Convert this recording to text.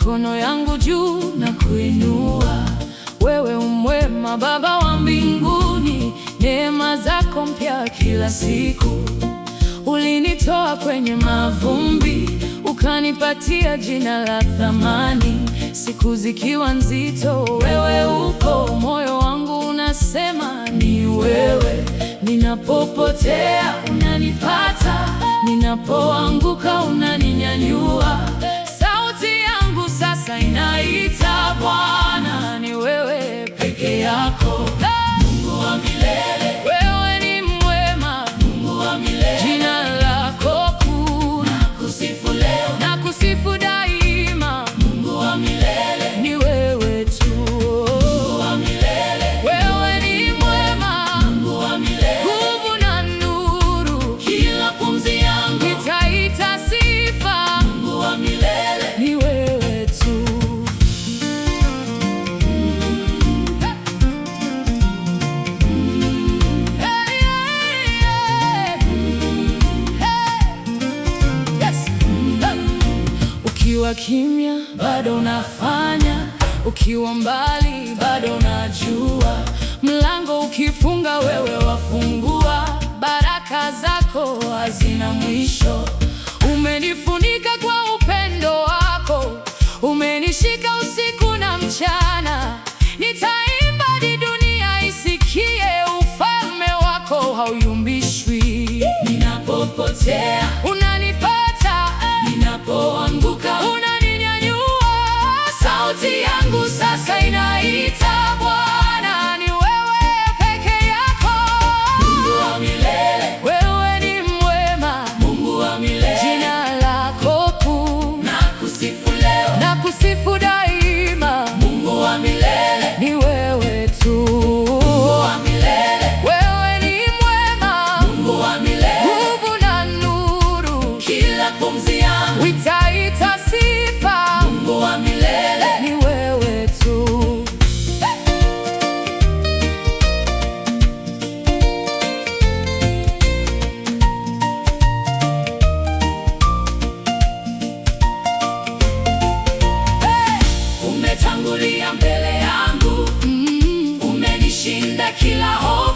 mikono yangu juu na kuinua. Wewe umwema, Baba wa mbinguni, neema zako mpya kila siku. Ulinitoa kwenye mavumbi, ukanipatia jina la thamani. Siku zikiwa nzito, wewe upo, moyo wangu unasema ni wewe. Ninapopotea unanipata, ninapoanguka unaninyanyua. Sauti yangu sasa inaita Bwana, ni wewe peke yako. Mungu wa milele, wewe ni mwema. Mungu wa milele, jina lako kuu nakusifu leo, nakusifu daima. Mungu wa milele, ni wewe tu. Mungu wa milele, wewe ni mwema. Mungu wa milele, nguvu na nuru, kila pumzi yangu itaita sifa. Mungu wa milele, ni wewe tu. Ukiwa kimya bado unafanya, ukiwa mbali bado unajua. Mlango ukifunga wewe wafungua, baraka zako hazina mwisho. Umenifunika kwa upendo wako, umenishika usiku na mchana. Nitaimba hadi dunia isikie, ufalme wako hauyumbishwi. Ninapopotea unanipata, ninapoanguka unaninyanyua. Sauti yangu sasa inaita Bwana, ni wewe peke yako. Mungu wa milele, wewe ni mwema. Mungu wa milele, jina lako kuu nakusifu leo, nakusifu daima. Mungu wa milele, ni wewe tu. Mungu wa milele, wewe ni mwema. Mungu wa milele, nguvu na nuru, kila pumzi yangu itaita sifa. Mungu wa milele, ni wewe tu. Umetangulia mbele yangu, umenishinda kila hofu.